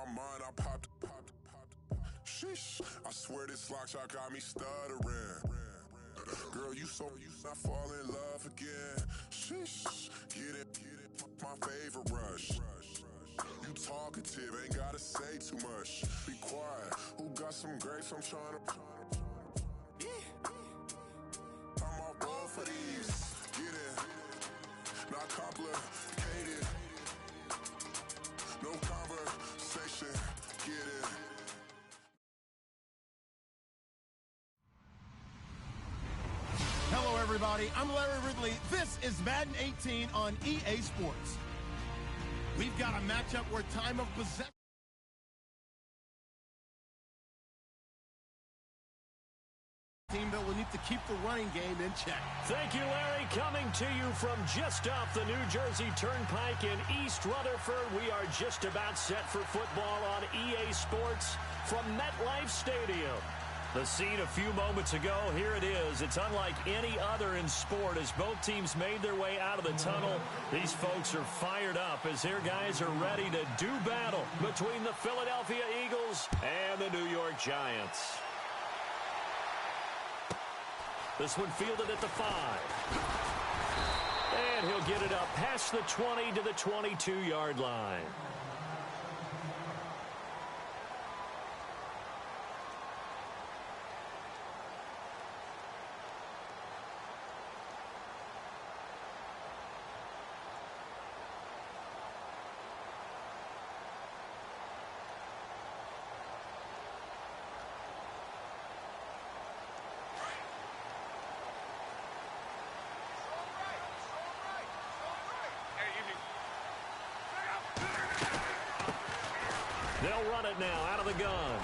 my mind, I popped. Sheesh, I swear this lock shot got me stuttering. Girl, you not fall in love again. Sheesh, get it, my favorite rush. You talkative, ain't gotta say too much. Be quiet, who got some grapes? I'm trying to. I'm all roll for these. Get it, not complicated. No conversation, get it. Hello, everybody. I'm Larry Ridley. This is Madden 18 on EA Sports. We've got a matchup where time of possession. Team that will need to keep the running game in check. Thank you, Larry. Coming to you from just off the New Jersey Turnpike in East Rutherford, we are just about set for football on EA Sports from MetLife Stadium. The scene a few moments ago, here it is. It's unlike any other in sport as both teams made their way out of the tunnel. These folks are fired up as their guys are ready to do battle between the Philadelphia Eagles and the New York Giants. This one fielded at the 5. And he'll get it up past the 20 to the 22-yard line. They'll run it now out of the gun.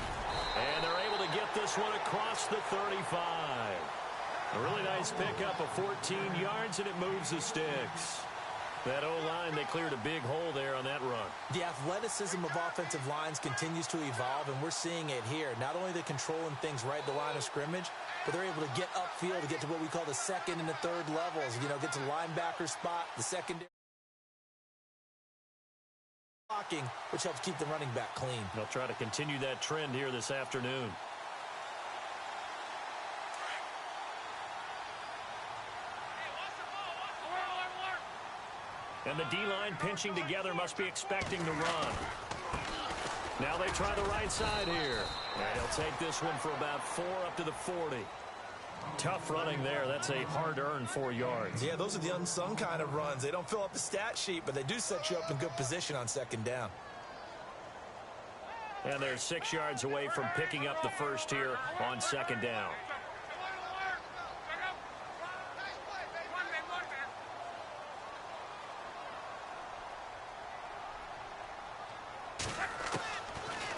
And they're able to get this one across the 35. A really nice pickup of 14 yards, and it moves the sticks. That O-line, they cleared a big hole there on that run. The athleticism of offensive lines continues to evolve, and we're seeing it here. Not only they're controlling things right at the line of scrimmage, but they're able to get upfield to get to what we call the second and the third levels. You know, get to the linebacker spot, the secondary. Blocking, which helps keep the running back clean. They'll try to continue that trend here this afternoon. And the D-line pinching together must be expecting to run. Now they try the right side here. And they'll take this one for about 4 up to the 40. Tough running there. That's a hard-earned 4 yards. Yeah, those are the unsung kind of runs. They don't fill up the stat sheet, but they do set you up in good position on second down. And they're 6 yards away from picking up the first here on second down.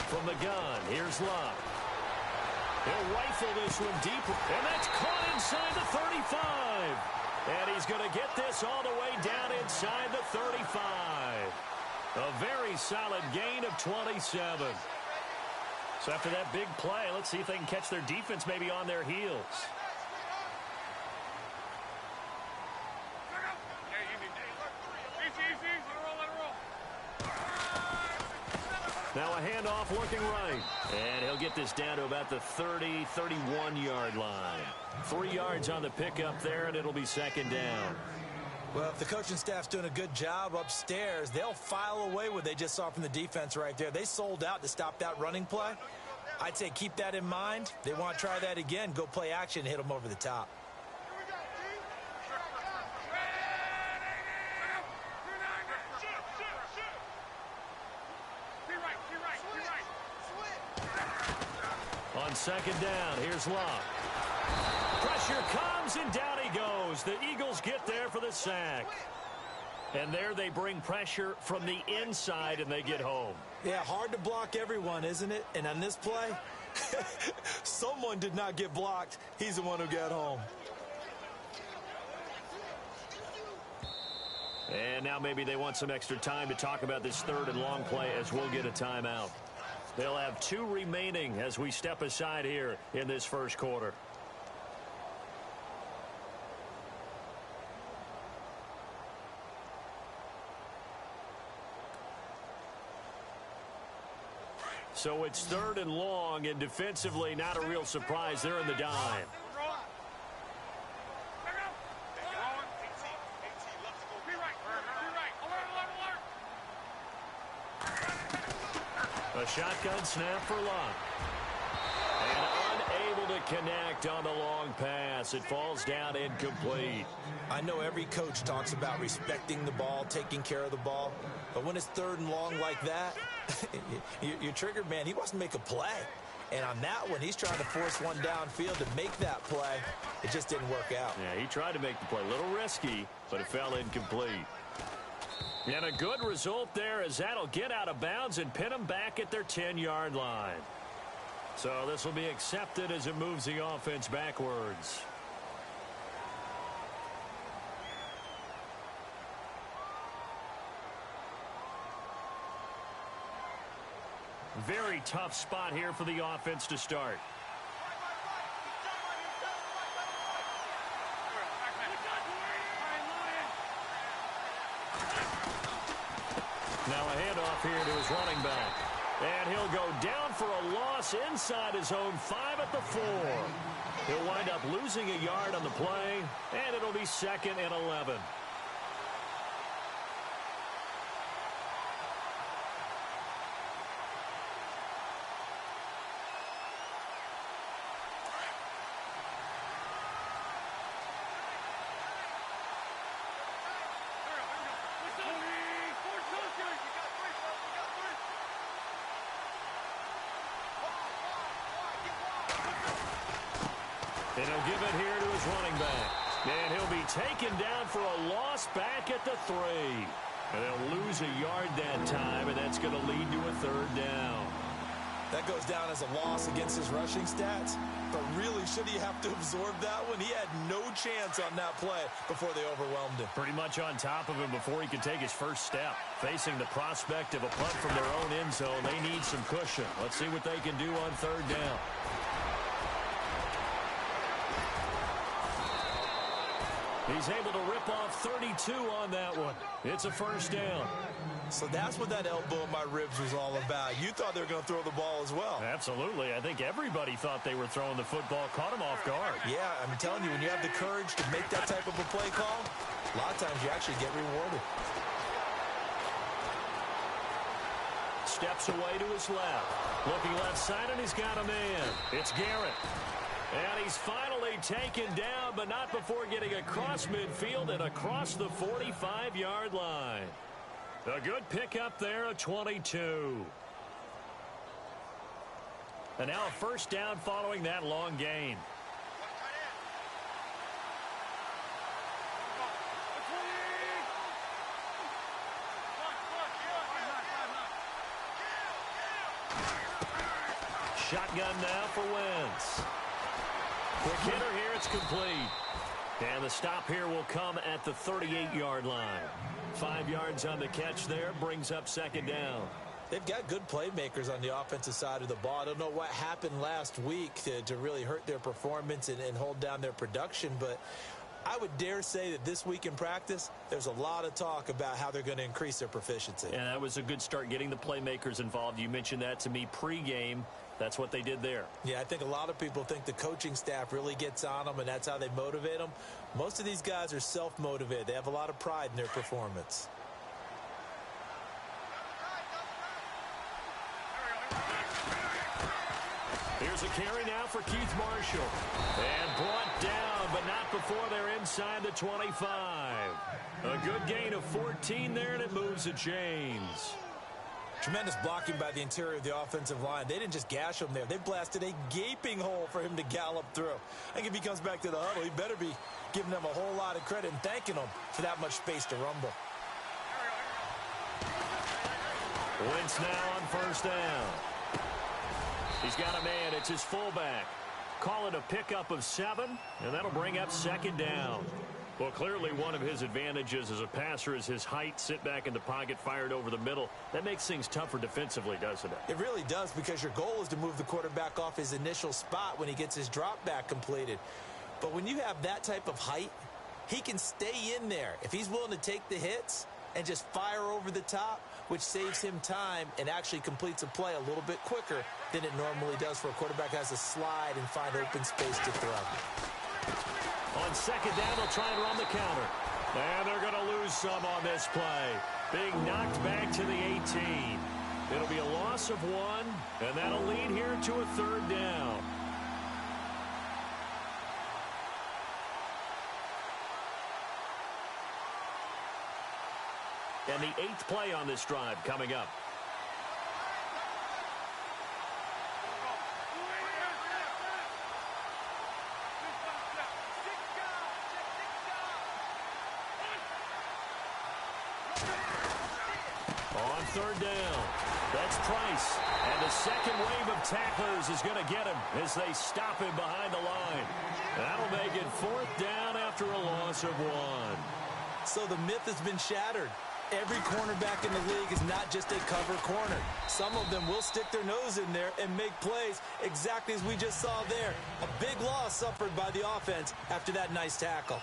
From the gun, here's Luck. He'll rifle this one deep, and that's caught inside the 35. And he's going to get this all the way down inside the 35. A very solid gain of 27. So after that big play, let's see if they can catch their defense maybe on their heels. Now a handoff looking right. And he'll get this down to about the 30, 31-yard line. 3 yards on the pickup there, and it'll be second down. Well, if the coaching staff's doing a good job upstairs, they'll file away what they just saw from the defense right there. They sold out to stop that running play. I'd say keep that in mind. They want to try that again. Go play action, hit them over the top. On second down, here's Luck. Pressure comes, and down he goes. The Eagles get there for the sack. And there they bring pressure from the inside, and they get home. Yeah, hard to block everyone, isn't it? And on this play, someone did not get blocked. He's the one who got home. And now maybe they want some extra time to talk about this third and long play as we'll get a timeout. They'll have 2 remaining as we step aside here in this first quarter. So it's 3rd and long, and defensively not a real surprise. They're in the dime. A shotgun snap for Luck. And unable to connect on the long pass. It falls down incomplete. I know every coach talks about respecting the ball, taking care of the ball. But when it's 3rd and long like that, you're triggered, man. He wants to make a play. And on that one, he's trying to force one downfield to make that play. It just didn't work out. Yeah, he tried to make the play. A little risky, but it fell incomplete. And a good result there, as that'll get out of bounds and pin them back at their 10-yard line. So this will be accepted as it moves the offense backwards. Very tough spot here for the offense to start. Now a handoff here to his running back. And he'll go down for a loss inside his own 5 at the 4. He'll wind up losing a yard on the play, and it'll be 2nd and 11. And he'll give it here to his running back. And he'll be taken down for a loss back at the 3. And they'll lose a yard that time, and that's going to lead to a 3rd down. That goes down as a loss against his rushing stats. But really, should he have to absorb that one? He had no chance on that play before they overwhelmed him. Pretty much on top of him before he could take his first step. Facing the prospect of a punt from their own end zone, they need some cushion. Let's see what they can do on 3rd down. He's able to rip off 32 on that one. It's a 1st down. So that's what that elbow in my ribs was all about. You thought they were going to throw the ball as well. Absolutely. I think everybody thought they were throwing the football, caught him off guard. Yeah, I'm telling you, when you have the courage to make that type of a play call, a lot of times you actually get rewarded. Steps away to his left. Looking left side, and he's got a man. It's Garrett. And he's finally taken down, but not before getting across midfield and across the 45-yard line. A good pickup there, a 22. And now a 1st down following that long gain. Shotgun now for Wentz. Quick hitter here, it's complete. And the stop here will come at the 38-yard line. 5 yards on the catch there, brings up 2nd down. They've got good playmakers on the offensive side of the ball. I don't know what happened last week to really hurt their performance and hold down their production, but I would dare say that this week in practice, there's a lot of talk about how they're going to increase their proficiency. And that was a good start, getting the playmakers involved. You mentioned that to me pregame. That's what they did there. Yeah, I think a lot of people think the coaching staff really gets on them, and that's how they motivate them. Most of these guys are self-motivated. They have a lot of pride in their performance. Here's a carry now for Keith Marshall. And brought down, but not before they're inside the 25. A good gain of 14 there, and it moves the chains. Tremendous blocking by the interior of the offensive line. They didn't just gash him there. They blasted a gaping hole for him to gallop through. I think if he comes back to the huddle, he better be giving them a whole lot of credit and thanking them for that much space to rumble. Wentz now on 1st down. He's got a man. It's his fullback. Call it a pickup of 7, and that'll bring up 2nd down. Well, clearly one of his advantages as a passer is his height, sit back in the pocket, fired over the middle. That makes things tougher defensively, doesn't it? It really does, because your goal is to move the quarterback off his initial spot when he gets his drop back completed. But when you have that type of height, he can stay in there. If he's willing to take the hits and just fire over the top, which saves him time and actually completes a play a little bit quicker than it normally does for a quarterback who has to slide and find open space to throw. On second down, they'll try and run the counter. And they're going to lose some on this play. Being knocked back to the 18. It'll be a loss of 1, and that'll lead here to a third down. And the 8th play on this drive coming up. On third down, that's Price. And the second wave of tacklers is going to get him as they stop him behind the line. That'll make it 4th down after a loss of 1. So the myth has been shattered. Every cornerback in the league is not just a cover corner. Some of them will stick their nose in there and make plays exactly as we just saw there. A big loss suffered by the offense after that nice tackle.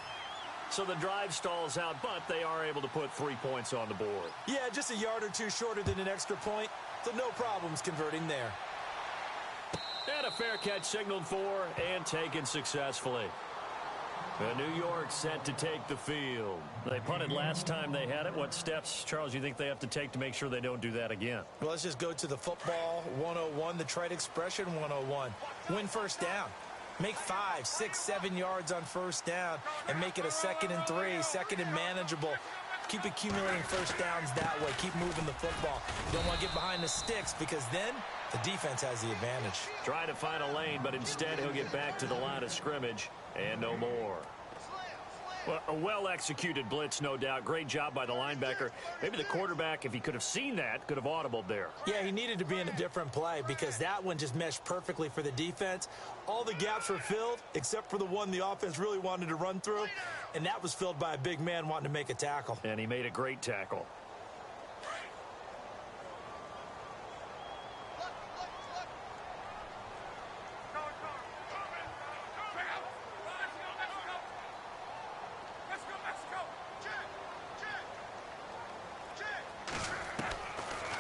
So the drive stalls out, but they are able to put 3 points on the board. Yeah, just a yard or two shorter than an extra point, so no problems converting there. And a fair catch signaled for and taken successfully. New York set to take the field. They punted last time they had it. What steps, Charles, you think they have to take to make sure they don't do that again? Well, let's just go to the football 101, the trite expression 101. Win first down. Make 5, 6, 7 yards on first down and make it a 2nd and 3, 2nd and manageable. Keep accumulating first downs that way. Keep moving the football. You don't want to get behind the sticks because then the defense has the advantage. Trying to find a lane, but instead he'll get back to the line of scrimmage and no more. Well, a well-executed blitz, no doubt. Great job by the linebacker. Maybe the quarterback, if he could have seen that, could have audibled there. Yeah, he needed to be in a different play because that one just meshed perfectly for the defense. All the gaps were filled except for the one the offense really wanted to run through, and that was filled by a big man wanting to make a tackle. And he made a great tackle.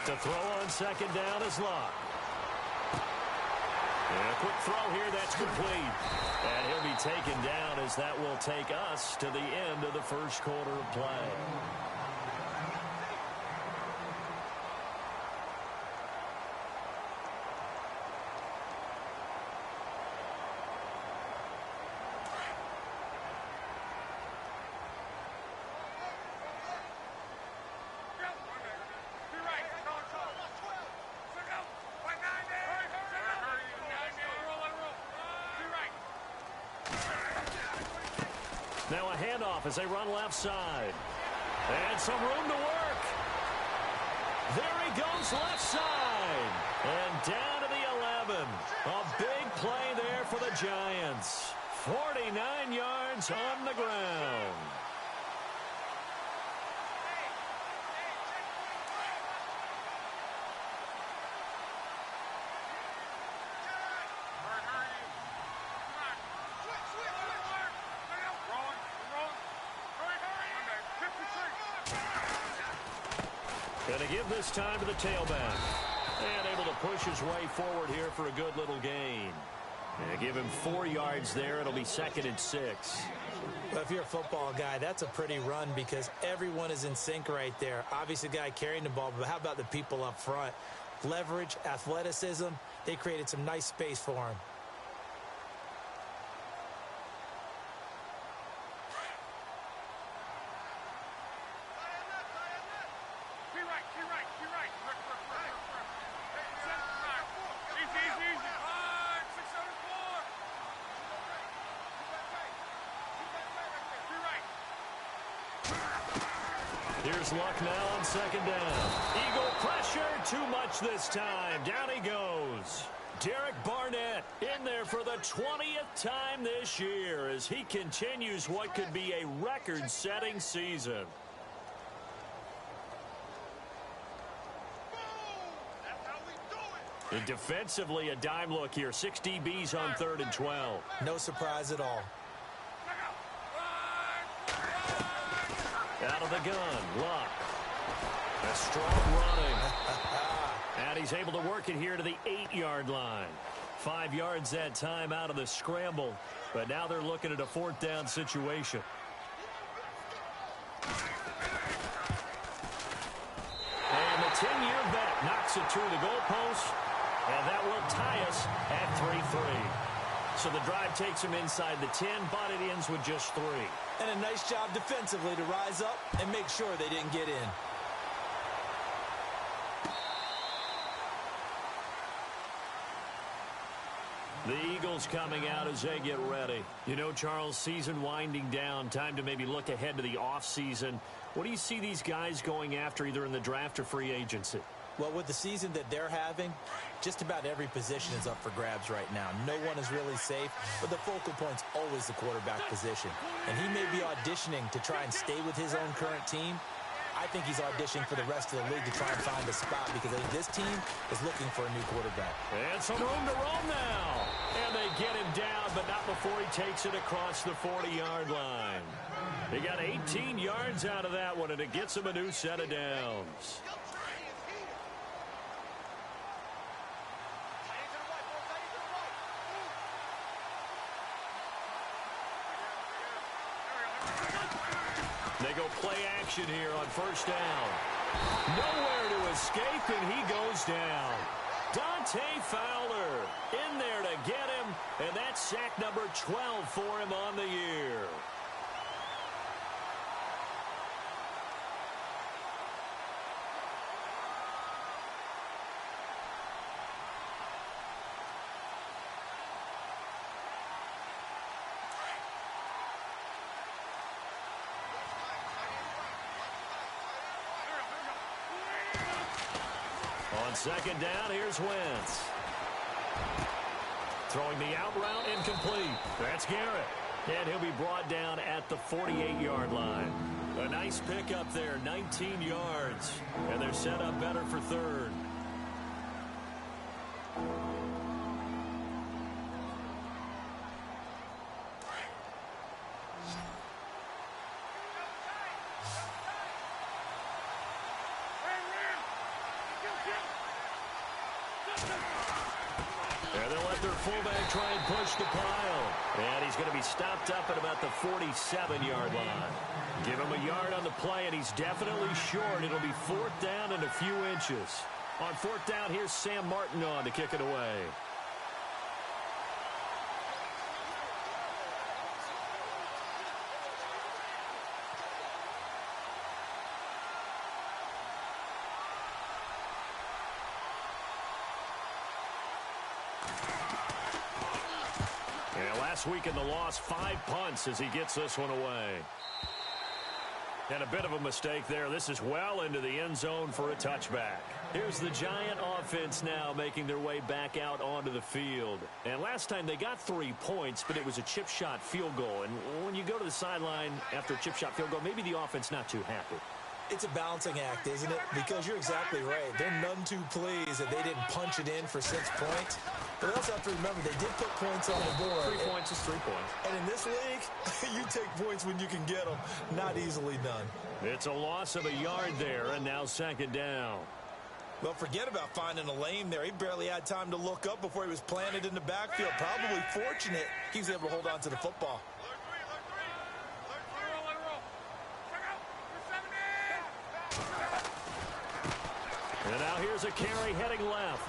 To throw on second down is Locke. And a quick throw here, that's complete. And he'll be taken down as that will take us to the end of the first quarter of play. Now a handoff as they run left side. And some room to work. There he goes left side. And down to the 11. A big play there for the Giants. 49 yards on the ground. Going to give this time to the tailback. And able to push his way forward here for a good little gain. And give him 4 yards there. It'll be 2nd and 6. Well, if you're a football guy, that's a pretty run because everyone is in sync right there. Obviously, the guy carrying the ball, but how about the people up front? Leverage, athleticism, they created some nice space for him. Here's Luck now on second down. Eagle pressure, too much this time. Down he goes. Derek Barnett in there for the 20th time this year as he continues what could be a record-setting season. And defensively, a dime look here. 6 DBs on 3rd and 12. No surprise at all. Out of the gun, Luck. A strong running. And he's able to work it here to the 8-yard line. 5 yards that time out of the scramble. But now they're looking at a 4th down situation. And the 10-year vet knocks it to the goalpost. And that will tie us at 3-3. So the drive takes him inside the 10, but it ends with just 3. And a nice job defensively to rise up and make sure they didn't get in. The Eagles coming out as they get ready. You know, Charles, season winding down, time to maybe look ahead to the offseason. What do you see these guys going after either in the draft or free agency? Well, with the season that they're having, just about every position is up for grabs right now. No one is really safe, but the focal point's always the quarterback position. And he may be auditioning to try and stay with his own current team. I think he's auditioning for the rest of the league to try and find a spot because I think this team is looking for a new quarterback. And some room to roam now. And they get him down, but not before he takes it across the 40-yard line. He got 18 yards out of that one, and it gets him a new set of downs. They go play action here on 1st down. Nowhere to escape, and he goes down. Dante Fowler in there to get him, and that's sack number 12 for him on the year. On 2nd down, here's Wentz. Throwing the out route, incomplete. That's Garrett. And he'll be brought down at the 48-yard line. A nice pickup there, 19 yards. And they're set up better for 3rd. And they'll let their fullback try and push the pile. And he's going to be stopped up at about the 47-yard line. Give him a yard on the play, and he's definitely short. It'll be 4th down and a few inches. On 4th down, here's Sam Martin on to kick it away. Last week in the loss, 5 punts as he gets this one away. And a bit of a mistake there. This is well into the end zone for a touchback. Here's the Giant offense now making their way back out onto the field. And last time they got 3 points, but it was a chip shot field goal. And when you go to the sideline after a chip shot field goal, maybe the offense not too happy. It's a balancing act, isn't it? Because you're exactly right. They're none too pleased that they didn't punch it in for 6 points. But they also have to remember they did put points on the board. 3 points is 3 points. And in this league, you take points when you can get them. Not easily done. It's a loss of a yard there, and now 2nd down. Well, forget about finding a lane there. He barely had time to look up before he was planted in the backfield. Probably fortunate he was able to hold on to the football. And now here's a carry heading left.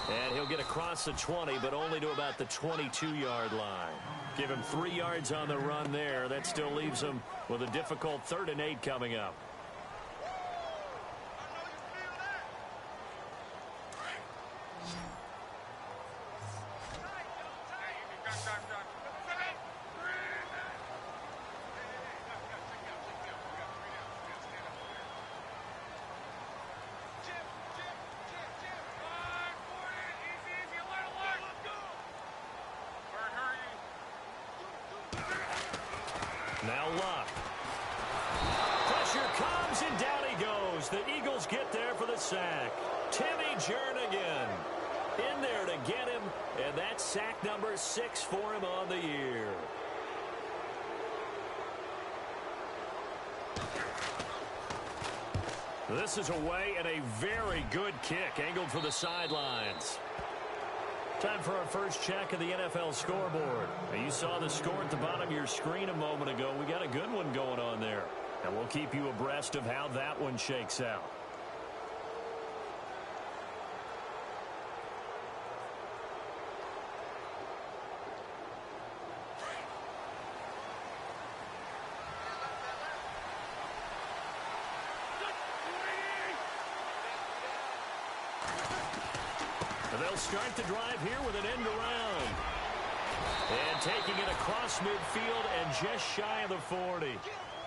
And he'll get across the 20, but only to about the 22-yard line. Give him 3 yards on the run there. That still leaves him with a difficult 3rd and 8 coming up. Now Luck. Pressure comes, and down he goes. The Eagles get there for the sack. Timmy Jernigan in there to get him, and that's sack number 6 for him on the year. This is away and a very good kick angled for the sidelines. Time for our first check of the NFL scoreboard. Now, you saw the score at the bottom of your screen a moment ago. We got a good one going on there. And we'll keep you abreast of how that one shakes out. They'll start the drive here with an end around. And taking it across midfield and just shy of the 40.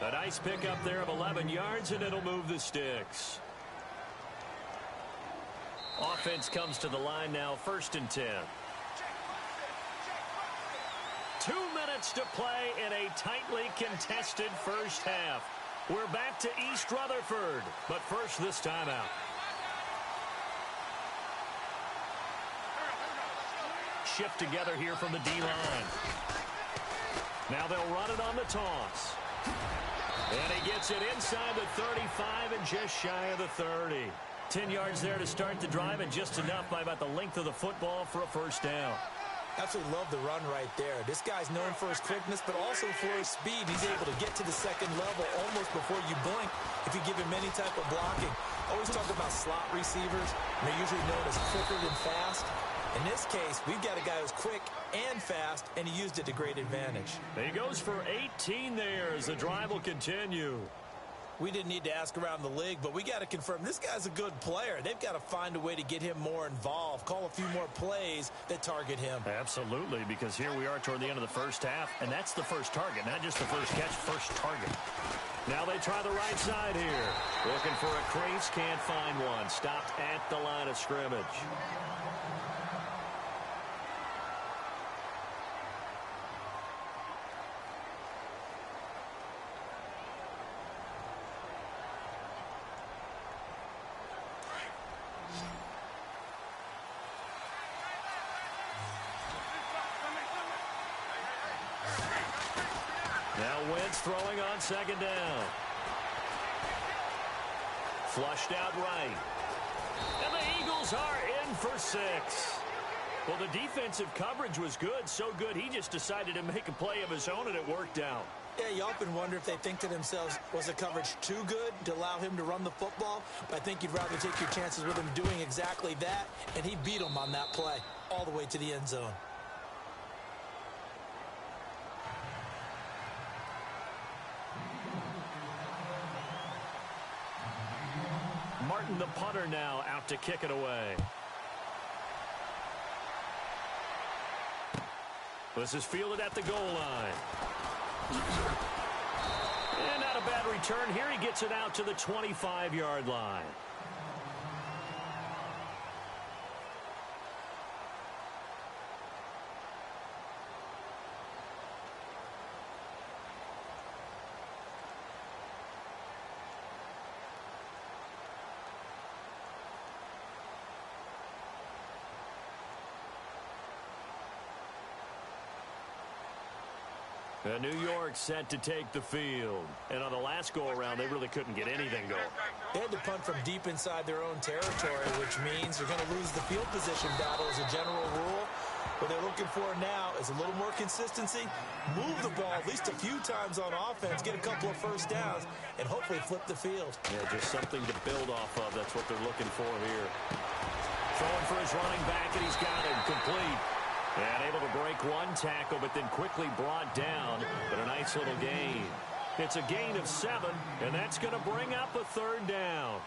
A nice pickup there of 11 yards, and it'll move the sticks. Offense comes to the line now, 1st and 10. 2 minutes to play in a tightly contested first half. We're back to East Rutherford, but first this timeout. Shift together here from the D-line. Now they'll run it on the toss. And he gets it inside the 35 and just shy of the 30. 10 yards there to start the drive, and just enough by about the length of the football for a first down. Absolutely love the run right there. This guy's known for his quickness, but also for his speed. He's able to get to the second level almost before you blink if you give him any type of blocking. Always talk about slot receivers. They're usually known as quicker than fast. In this case, we've got a guy who's quick and fast, and he used it to great advantage. He goes for 18 there as the drive will continue. We didn't need to ask around the league, but we got to confirm this guy's a good player. They've got to find a way to get him more involved, call a few more plays that target him. Absolutely, because here we are toward the end of the first half, and that's the first target, not just the first catch, first target. Now they try the right side here. Looking for a crease, can't find one. Stopped at the line of scrimmage. Throwing on 2nd down. Flushed out right. And the Eagles are in for 6. Well, the defensive coverage was good, so good he just decided to make a play of his own, and it worked out. Yeah, you often wonder if they think to themselves, was the coverage too good to allow him to run the football? But I think you'd rather take your chances with him doing exactly that, and he beat him on that play all the way to the end zone. Martin, the punter, now out to kick it away. This is fielded at the goal line. And not a bad return here. He gets it out to the 25-yard line. New York set to take the field. And on the last go-around, they really couldn't get anything going. They had to punt from deep inside their own territory, which means they're going to lose the field position battle as a general rule. What they're looking for now is a little more consistency, move the ball at least a few times on offense, get a couple of first downs, and hopefully flip the field. Yeah, just something to build off of. That's what they're looking for here. Throwing for his running back, and he's got him complete. And able to break one tackle, but then quickly brought down. But a nice little gain. It's a gain of 7, and that's going to bring up a 3rd down.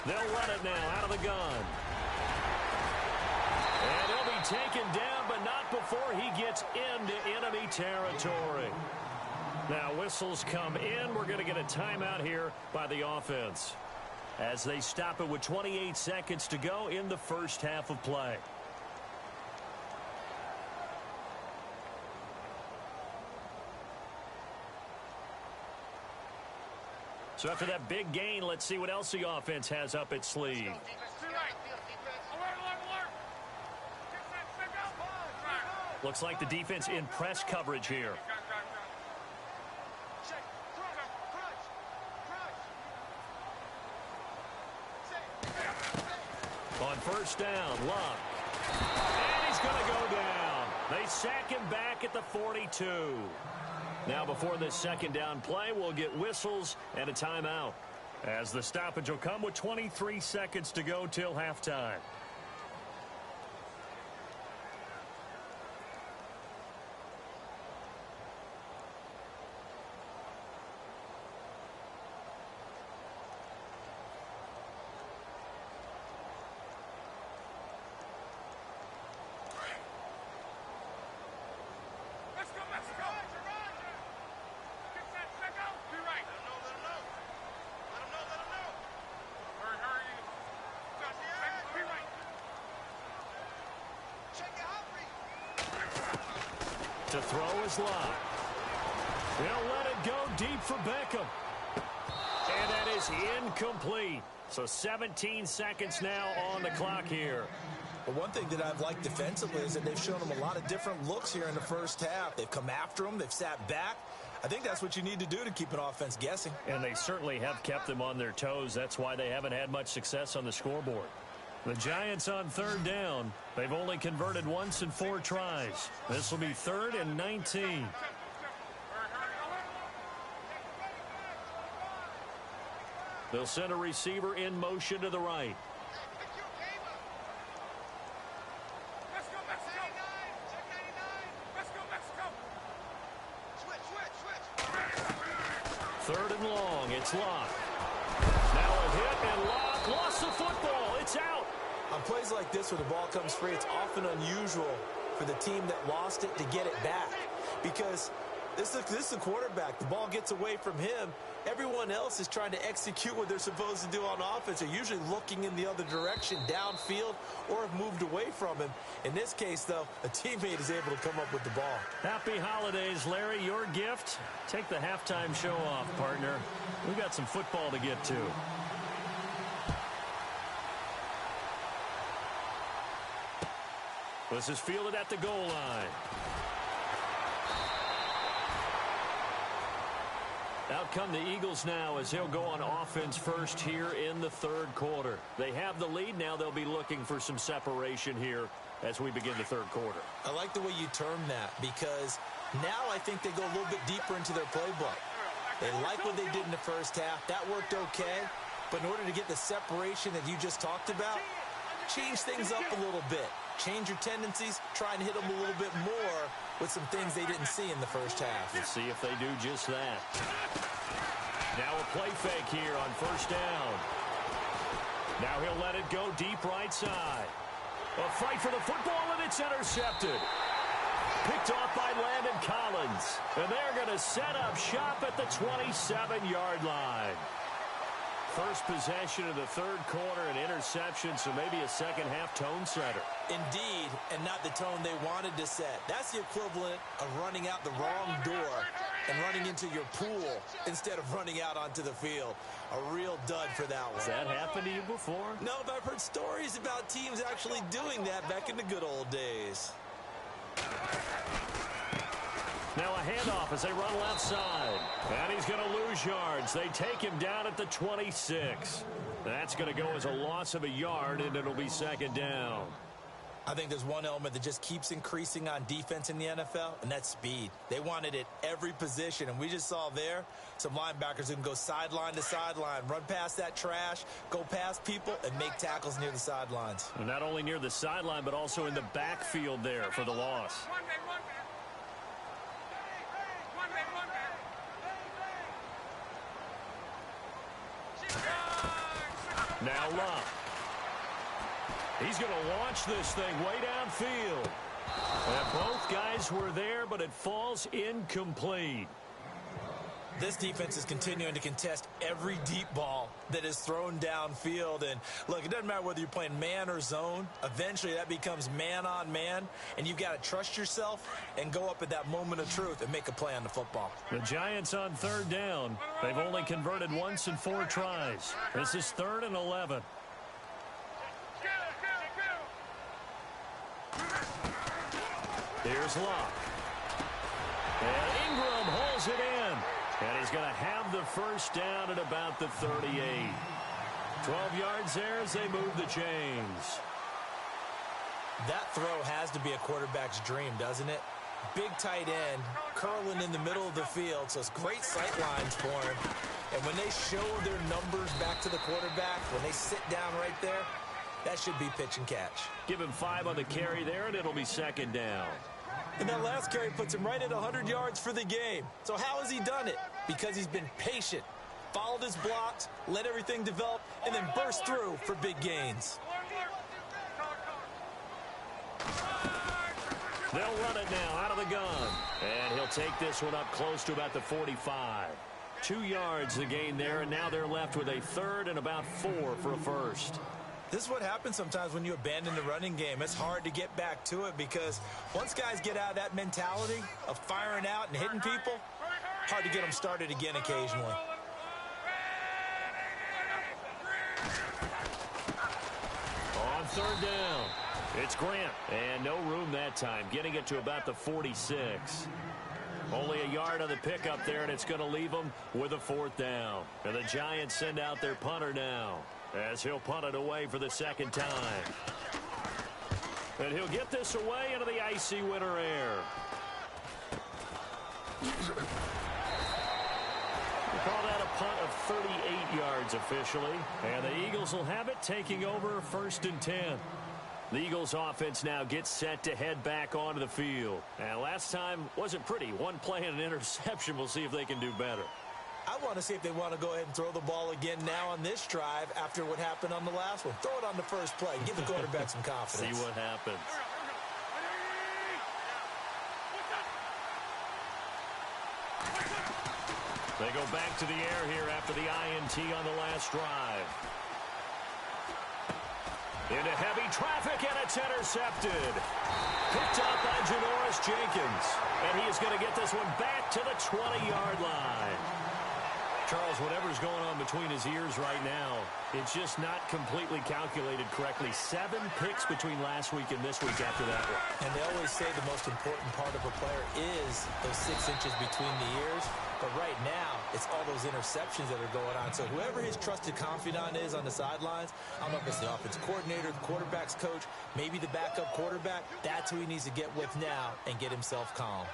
They'll run it now out of the gun. And he'll be taken down, but not before he gets into enemy territory. Now whistles come in. We're going to get a timeout here by the offense as they stop it with 28 seconds to go in the first half of play. So after that big gain, let's see what else the offense has up its sleeve. Looks like the defense in press coverage here. On first down, Luck. And he's going to go down. They sack him back at the 42. Now before this second down play, we'll get whistles and a timeout, as the stoppage will come with 23 seconds to go till halftime. To throw is Locke. He'll let it go deep for Beckham. And that is incomplete. So 17 seconds now on the clock here. But one thing that I've liked defensively is that they've shown them a lot of different looks here in the first half. They've come after them. They've sat back. I think that's what you need to do to keep an offense guessing. And they certainly have kept them on their toes. That's why they haven't had much success on the scoreboard. The Giants on third down. They've only converted once in 4 tries. This will be 3rd and 19. They'll send a receiver in motion to the right. Third and long. It's Locke. Now a hit, and Locke lost the football. It's out. On plays like this where the ball comes free, it's often unusual for the team that lost it to get it back, because this is the quarterback. The ball gets away from him. Everyone else is trying to execute what they're supposed to do on offense. They're usually looking in the other direction, downfield, or have moved away from him. In this case, though, a teammate is able to come up with the ball. Happy holidays, Larry. Your gift? Take the halftime show off, partner. We've got some football to get to. This is fielded at the goal line. Out come the Eagles now as they'll go on offense first here in the third quarter. They have the lead. Now they'll be looking for some separation here as we begin the third quarter. I like the way you term that, because now I think they go a little bit deeper into their playbook. They like what they did in the first half. That worked okay. But in order to get the separation that you just talked about, change things up a little bit. Change your tendencies, try and hit them a little bit more with some things they didn't see in the first half. Let's see if they do just that. Now a play fake here on first down. Now he'll let it go deep right side. A fight for the football, and it's intercepted. Picked off by Landon Collins. And they're going to set up shop at the 27-yard line. First possession of the third quarter, an interception, so maybe a second-half tone setter. Indeed, and not the tone they wanted to set. That's the equivalent of running out the wrong door and running into your pool instead of running out onto the field. A real dud for that one. Has that happened to you before? No, but I've heard stories about teams actually doing that back in the good old days. Now a handoff as they run left side. And he's going to lose yards. They take him down at the 26. That's going to go as a loss of a yard, and it'll be second down. I think there's one element that just keeps increasing on defense in the NFL, and that's speed. They want it at every position, and we just saw there some linebackers who can go sideline to sideline, run past that trash, go past people, and make tackles near the sidelines. And not only near the sideline, but also in the backfield there for the loss. Now Locke. He's going to launch this thing way downfield. And both guys were there, but it falls incomplete. This defense is continuing to contest every deep ball that is thrown downfield. And, look, it doesn't matter whether you're playing man or zone. Eventually, that becomes man-on-man, and you've got to trust yourself and go up at that moment of truth and make a play on the football. The Giants on third down. They've only converted once in 4 tries. This is 3rd and 11. Here's Locke. And Ingram holds it in. And he's going to have the first down at about the 38. 12 yards there as they move the chains. That throw has to be a quarterback's dream, doesn't it? Big tight end, curling in the middle of the field, so it's great sight lines for him. And when they show their numbers back to the quarterback, when they sit down right there, that should be pitch and catch. Give him 5 on the carry there, and it'll be second down. And that last carry puts him right at 100 yards for the game. So how has he done it? Because he's been patient, followed his blocks, let everything develop, and then burst through for big gains. They'll run it now out of the gun. And he'll take this one up close to about the 45. 2 yards the gain there, and now they're left with a third and about 4 for a first. This is what happens sometimes when you abandon the running game. It's hard to get back to it because once guys get out of that mentality of firing out and hitting people, hard to get them started again occasionally. On third down, it's Grant. And no room that time, getting it to about the 46. Only a yard on the pickup there, and it's going to leave them with a fourth down. And the Giants send out their punter now, as he'll punt it away for the second time. And he'll get this away into the icy winter air. We call that a punt of 38 yards officially. And the Eagles will have it, taking over first and 10. The Eagles offense now gets set to head back onto the field. And last time wasn't pretty. One play and an interception. We'll see if they can do better. I want to see if they want to go ahead and throw the ball again now on this drive after what happened on the last one. Throw it on the first play. Give the quarterback some confidence. See what happens. They go back to the air here after the INT on the last drive. Into heavy traffic, and it's intercepted. Picked up by Janoris Jenkins. And he is going to get this one back to the 20-yard line. Charles, whatever's going on between his ears right now, it's just not completely calculated correctly. 7 picks between last week and this week after that one. And they always say the most important part of a player is those 6 inches between the ears. But right now, it's all those interceptions that are going on. So whoever his trusted confidant is on the sidelines, I don't know if it's the offense coordinator, the quarterback's coach, maybe the backup quarterback, that's who he needs to get with now and get himself calm.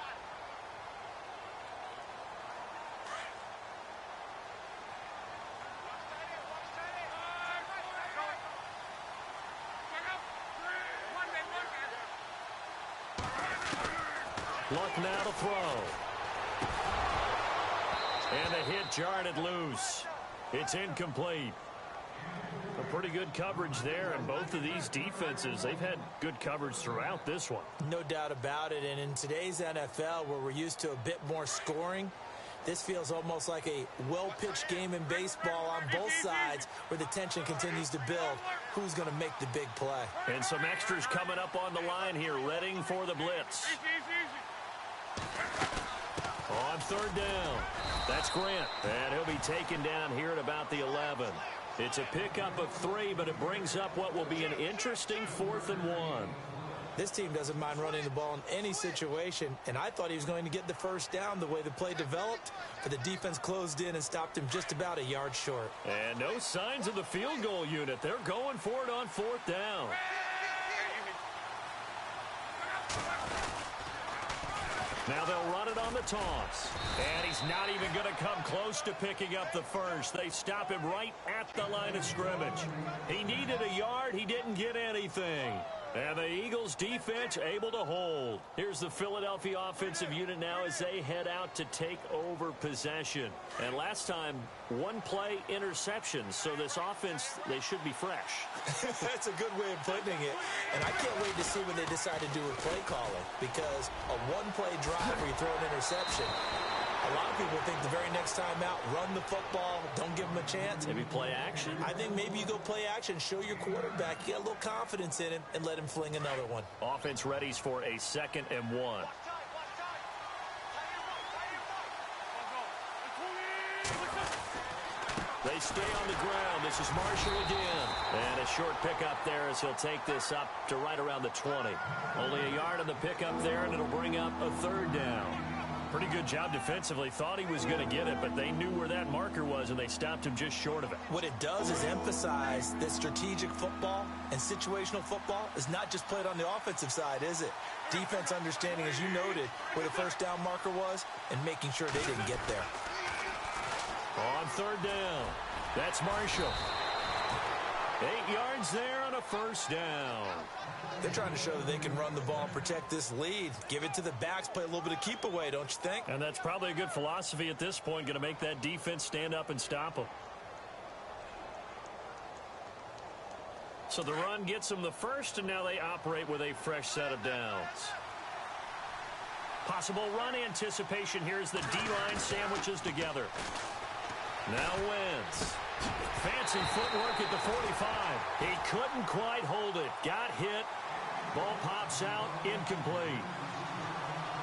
Luck now to throw. And the hit jarred it loose. It's incomplete. A pretty good coverage there, and both of these defenses, they've had good coverage throughout this one. No doubt about it, and in today's NFL, where we're used to a bit more scoring, this feels almost like a well-pitched game in baseball on both sides where the tension continues to build. Who's going to make the big play? And some extras coming up on the line here, readying for the blitz. On third down, that's Grant. And he'll be taken down here at about the 11. It's a pickup of 3, but it brings up what will be an interesting 4th and 1. This team doesn't mind running the ball in any situation, and I thought he was going to get the first down the way the play developed, but the defense closed in and stopped him just about a yard short. And no signs of the field goal unit. They're going for it on 4th down. Now they'll run it on the toss. And he's not even going to come close to picking up the first. They stop him right at the line of scrimmage. He needed a yard. He didn't get anything. And the Eagles defense able to hold. Here's the Philadelphia offensive unit now as they head out to take over possession. And last time, 1 play interception. So this offense, they should be fresh. That's a good way of putting it. And I can't wait to see what they decide to do with play calling. Because a 1-play drive where you throw an interception, a lot of people think the very next time out, run the football, don't give them a chance. Maybe play action. I think maybe you go play action, show your quarterback, get a little confidence in him, and let him fling another one. Offense readies for a 2nd and 1. They they stay on the ground. This is Marshall again. And a short pickup there as he'll take this up to right around the 20. Only a yard on the pickup there, and it'll bring up a third down. Pretty good job defensively. Thought he was going to get it, but they knew where that marker was, and they stopped him just short of it. What it does is emphasize that strategic football and situational football is not just played on the offensive side, is it? Defense understanding, as you noted, where the first down marker was and making sure they didn't get there. On third down, that's Marshall. 8 yards there on a first down. They're trying to show that they can run the ball and protect this lead. Give it to the backs, play a little bit of keep away, don't you think? And that's probably a good philosophy at this point, going to make that defense stand up and stop them. So the run gets them the first, and now they operate with a fresh set of downs. Possible run anticipation here as the D-line sandwiches together. Now Wentz. Fancy footwork at the 45. He couldn't quite hold it. Got hit. Ball pops out. Incomplete.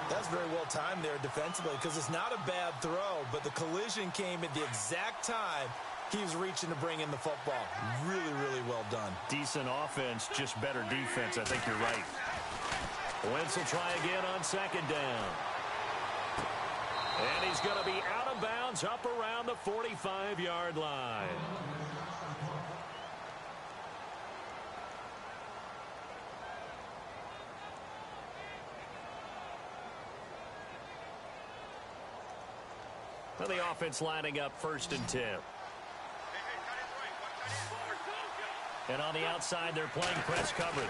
That's very well timed there defensively because it's not a bad throw, but the collision came at the exact time he was reaching to bring in the football. Really, really well done. Decent offense, just better defense. I think you're right. Wentz will try again on second down. And he's going to be out of bounds up around the 45-yard line. Well, the offense lining up 1st and 10. And on the outside, they're playing press coverage.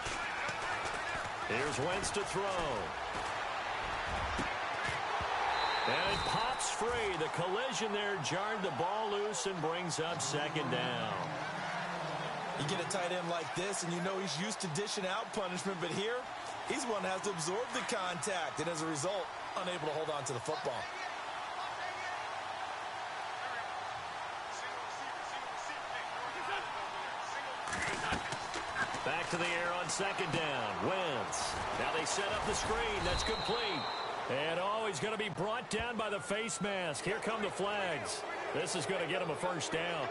Here's Wentz to throw. And it pops free. The collision there jarred the ball loose and brings up second down. You get a tight end like this, and you know he's used to dishing out punishment, but here, he's one that has to absorb the contact, and as a result, unable to hold on to the football. Back to the air on second down. Wentz. Now they set up the screen. That's complete. And, oh, he's going to be brought down by the face mask. Here come the flags. This is going to get him a first down.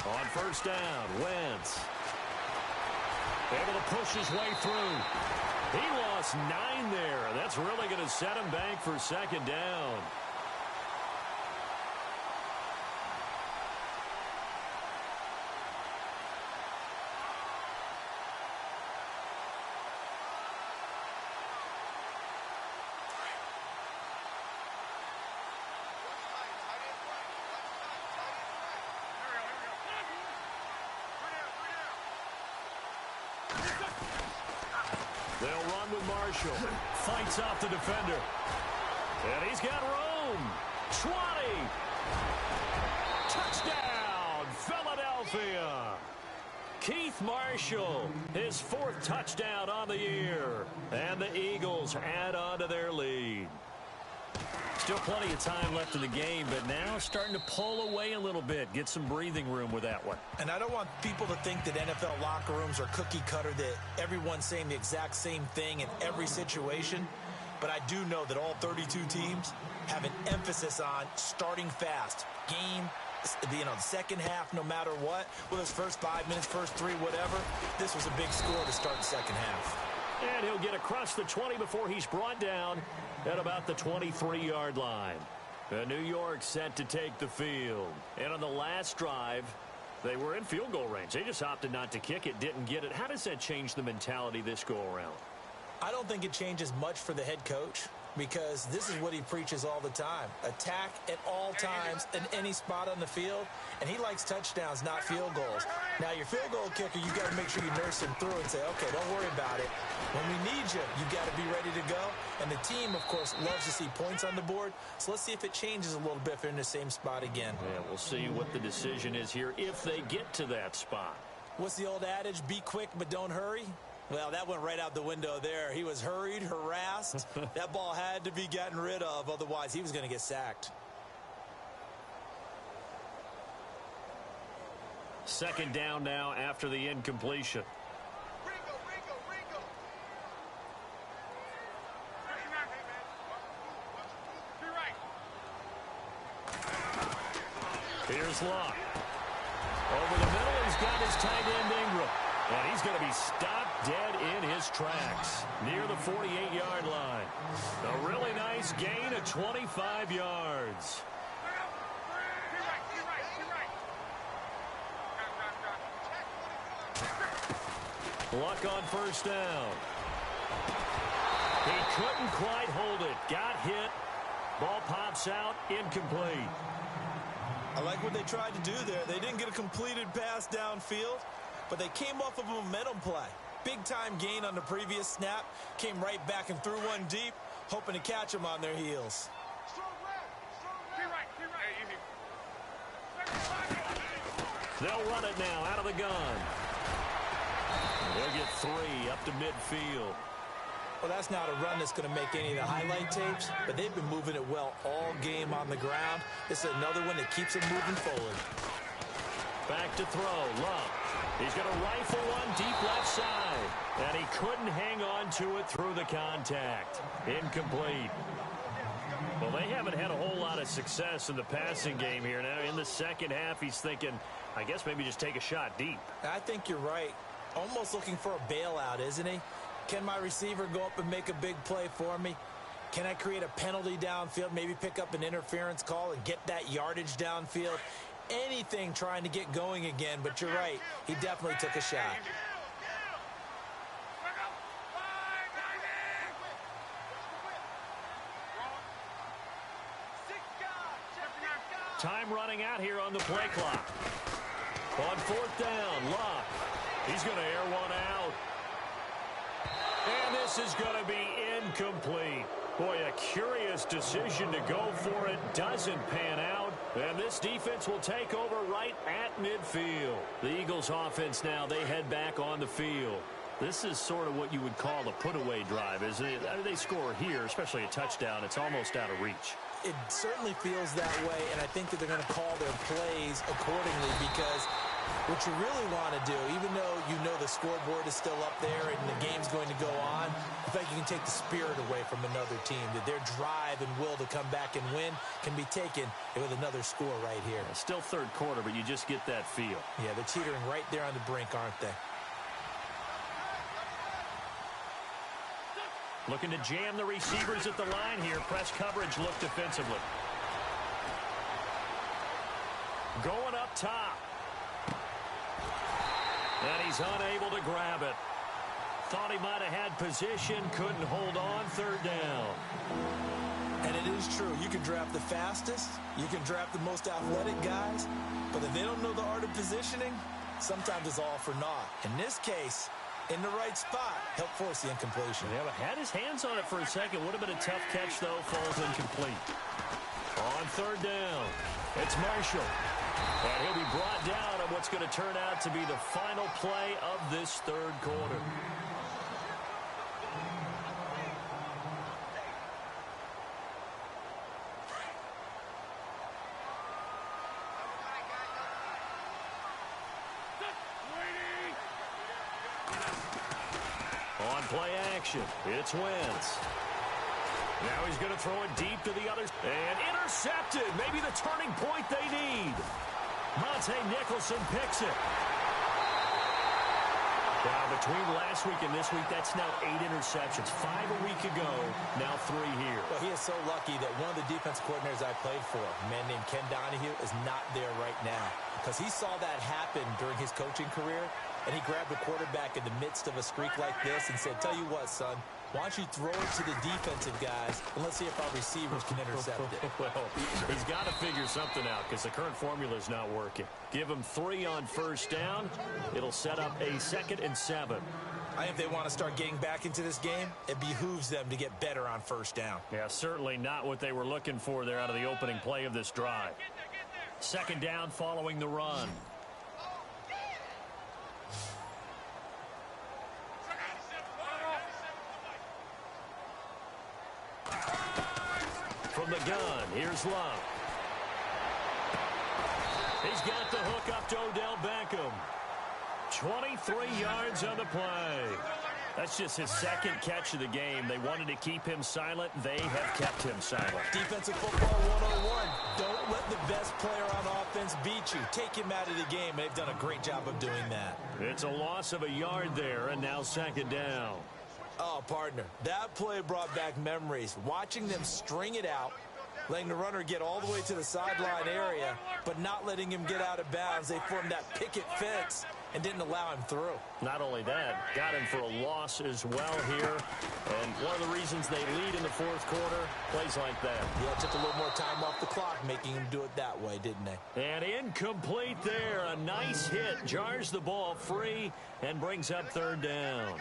On first down, Wentz. Able to push his way through. He lost 9 there. That's really going to set him back for second down. They'll run with Marshall. Fights off the defender. And he's got room. 20. Touchdown, Philadelphia. Keith Marshall, his 4th touchdown on the year. And the Eagles add on to their lead. Still plenty of time left in the game, but now starting to pull away a little bit. Get some breathing room with that one. And I don't want people to think that NFL locker rooms are cookie cutter, that everyone's saying the exact same thing in every situation. But I do know that all 32 teams have an emphasis on starting fast. Game, the second half, no matter what. Whether it's first 5 minutes, first 3, whatever. This was a big score to start the second half. And he'll get across the 20 before he's brought down at about the 23-yard line. New York set to take the field. And on the last drive, they were in field goal range. They just opted not to kick it, didn't get it. How does that change the mentality this go-around? I don't think it changes much for the head coach, because this is what he preaches all the time. Attack at all times in any spot on the field, and he likes touchdowns, not field goals. Now, your field goal kicker, you got to make sure you nurse him through and say, okay, don't worry about it. When we need you, you got to be ready to go. And the team, of course, loves to see points on the board. So let's see if it changes a little bit if they're in the same spot again. Yeah, we'll see what the decision is here if they get to that spot. What's the old adage? Be quick, but don't hurry. Well, that went right out the window there. He was hurried, harassed. That ball had to be gotten rid of. Otherwise, he was going to get sacked. Second down now after the incompletion. Here's Locke. Over the middle, he's got his tight end Ingram. And he's going to be stopped dead in his tracks near the 48-yard line. A really nice gain of 25 yards. Luck on first down. He couldn't quite hold it. Got hit. Ball pops out. Incomplete. I like what they tried to do there. They didn't get a completed pass downfield, but they came off of a momentum play. Big-time gain on the previous snap. Came right back and threw one deep, hoping to catch them on their heels. They'll run it now out of the gun. They'll get 3 up to midfield. Well, that's not a run that's going to make any of the highlight tapes, but they've been moving it well all game on the ground. This is another one that keeps them moving forward. Back to throw. Love. He's going to rifle one deep left side. And he couldn't hang on to it through the contact. Incomplete. Well, they haven't had a whole lot of success in the passing game here. Now, in the second half, he's thinking, I guess maybe just take a shot deep. I think you're right. Almost looking for a bailout, isn't he? Can my receiver go up and make a big play for me? Can I create a penalty downfield, maybe pick up an interference call and get that yardage downfield? Anything trying to get going again, but you're right. He definitely took a shot. Time running out here on the play clock. On fourth down, Locke. He's going to air one out. And this is going to be incomplete. Boy, a curious decision to go for it. Doesn't pan out. And this defense will take over right at midfield. The Eagles offense now, they head back on the field. This is sort of what you would call a put-away drive, isn't it? I mean, they score here, especially a touchdown. It's almost out of reach. It certainly feels that way, and I think that they're going to call their plays accordingly because what you really want to do, even though you know the scoreboard is still up there and the game's going to go on, I think you can take the spirit away from another team, that their drive and will to come back and win can be taken with another score right here. Still third quarter, but you just get that feel. Yeah, they're teetering right there on the brink, aren't they? Looking to jam the receivers at the line here. Press coverage look defensively. Going up top. And he's unable to grab it. Thought he might have had position. Couldn't hold on. Third down. And it is true. You can draft the fastest. You can draft the most athletic guys. But if they don't know the art of positioning, sometimes it's all for naught. In this case, in the right spot, help force the incompletion. Yeah, but had his hands on it for a second. Would have been a tough catch, though. Falls incomplete. On third down, it's Marshall. And he'll be brought down on what's going to turn out to be the final play of this third quarter. On play action, it's Wentz. Now he's going to throw it deep to the others. And intercepted. Maybe the turning point they need. Monte Nicholson picks it. Now, between last week and this week, that's now 8 interceptions. 5 a week ago, now 3 here. Well, he is so lucky that one of the defense coordinators I played for, a man named Ken Donahue, is not there right now. Because he saw that happen during his coaching career, and he grabbed the quarterback in the midst of a streak like this and said, tell you what, son, why don't you throw it to the defensive guys, and let's see if our receivers can intercept it. Well, he's got to figure something out because the current formula is not working. Give him 3 on first down. It'll set up a 2nd and 7. I think if they want to start getting back into this game, it behooves them to get better on first down. Yeah, certainly not what they were looking for there out of the opening play of this drive. 2nd down following the run. the gun, here's Love. He's got the hook up to Odell Beckham. 23 yards on the play. That's just his second catch of the game. They wanted to keep him silent. They have kept him silent. Defensive football 101. Don't let the best player on offense beat you. Take him out of the game. They've done a great job of doing that. It's a loss of a yard there, and now second down. Oh, partner, that play brought back memories. Watching them string it out, letting the runner get all the way to the sideline area, but not letting him get out of bounds. They formed that picket fence and didn't allow him through. Not only that, got him for a loss as well here. And one of the reasons they lead in the fourth quarter, plays like that. Yeah, took a little more time off the clock, making him do it that way, didn't they? And incomplete there. A nice hit. Jars the ball free and brings up third down.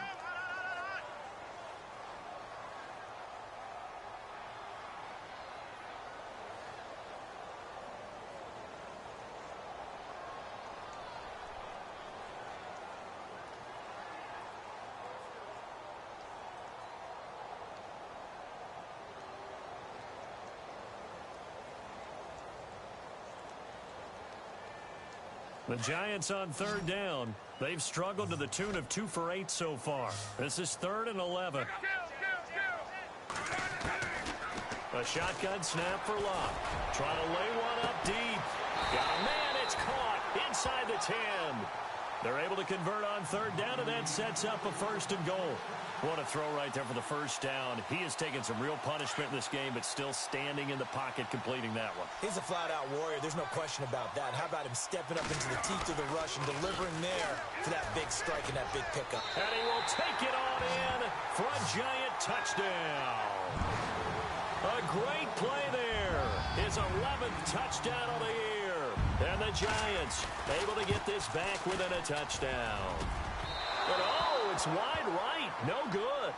The Giants on third down. They've struggled to the tune of 2 for 8 so far. This is 3rd and 11. A shotgun snap for Locke. Trying to lay one up deep. Got a man. It's caught inside the 10. They're able to convert on third down, and that sets up a 1st and goal. What a throw right there for the first down. He has taken some real punishment in this game, but still standing in the pocket, completing that one. He's a flat-out warrior. There's no question about that. How about him stepping up into the teeth of the rush and delivering there for that big strike and that big pickup? And he will take it on in for a Giant touchdown. A great play there. His 11th touchdown of the year. And the Giants able to get this back within a touchdown. But oh, it's wide right. No good.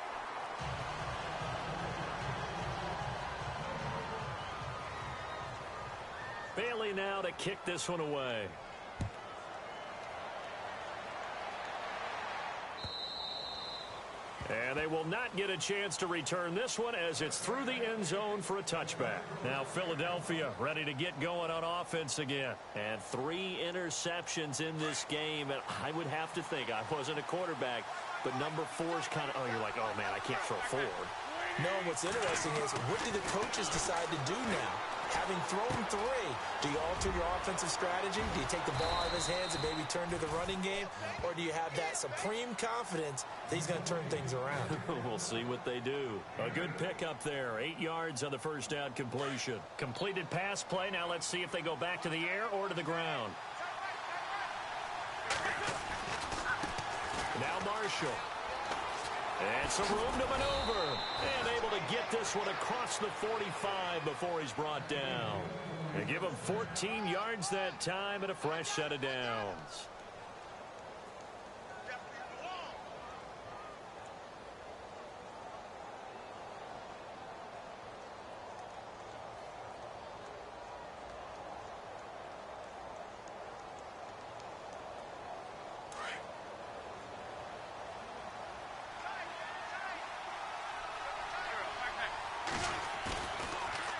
Bailey now to kick this one away. And they will not get a chance to return this one as it's through the end zone for a touchback. Now Philadelphia ready to get going on offense again. And 3 interceptions in this game. And I would have to think, I wasn't a quarterback, but number 4 is kind of, oh, you're like, oh, man, I can't throw forward. No, what's interesting is, what do the coaches decide to do now? Having thrown 3, do you alter your offensive strategy? Do you take the ball out of his hands and maybe turn to the running game? Or do you have that supreme confidence that he's going to turn things around? We'll see what they do. A good pickup there. 8 yards on the first down completion. Completed pass play. Now let's see if they go back to the air or to the ground. Now Marshall. And some room to maneuver. And able to get this one across the 45 before he's brought down. And give him 14 yards that time and a fresh set of downs.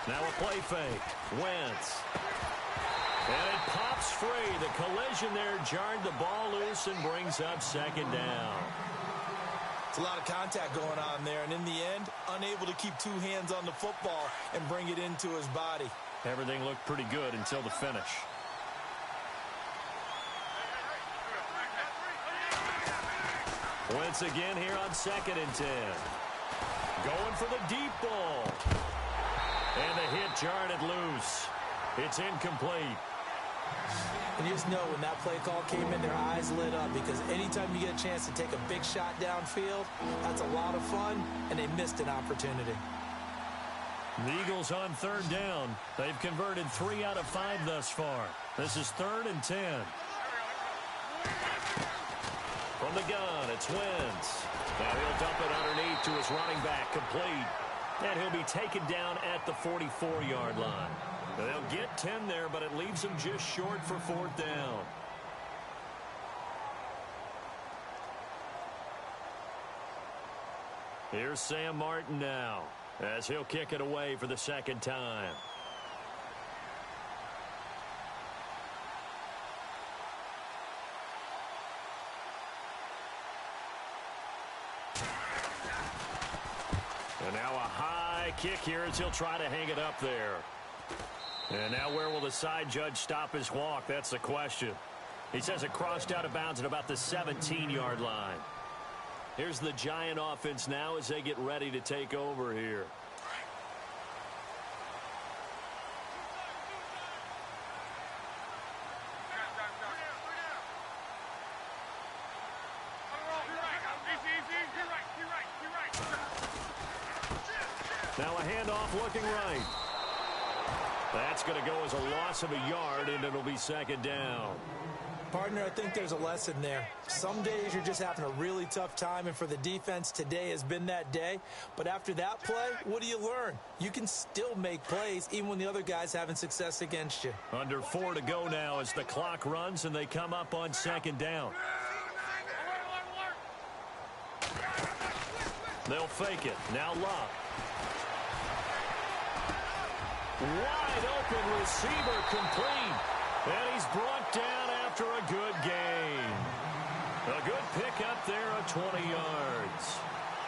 Now a play fake. Wentz. And it pops free. The collision there jarred the ball loose and brings up second down. It's a lot of contact going on there, and in the end, unable to keep 2 hands on the football and bring it into his body. Everything looked pretty good until the finish. Wentz again here on 2nd and 10. Going for the deep ball. And the hit jarred it loose. It's incomplete. And you just know when that play call came in, their eyes lit up, because anytime you get a chance to take a big shot downfield, that's a lot of fun, and they missed an opportunity. The Eagles on 3rd down. They've converted 3 out of 5 thus far. This is 3rd and 10. From the gun, it's Wentz. Now he'll dump it underneath to his running back, complete. And he'll be taken down at the 44-yard line. They'll get 10 there, but it leaves them just short for 4th down. Here's Sam Martin now. as he'll kick it away for the second time. And now a high kick here as he'll try to hang it up there. And now where will the side judge stop his walk? That's the question. He says it crossed out of bounds at about the 17-yard line. Here's the Giant offense now as they get ready to take over here. Now a handoff looking right. That's going to go as a loss of a yard, and it'll be second down. Partner, I think there's a lesson there. Some days you're just having a really tough time, and for the defense, today has been that day. But after that play, what do you learn? You can still make plays even when the other guy's having success against you. Under 4 to go now as the clock runs and they come up on second down. They'll fake it. Now Love. Wide open receiver complete. And he's brought down after a good gain. A good pickup there of 20 yards.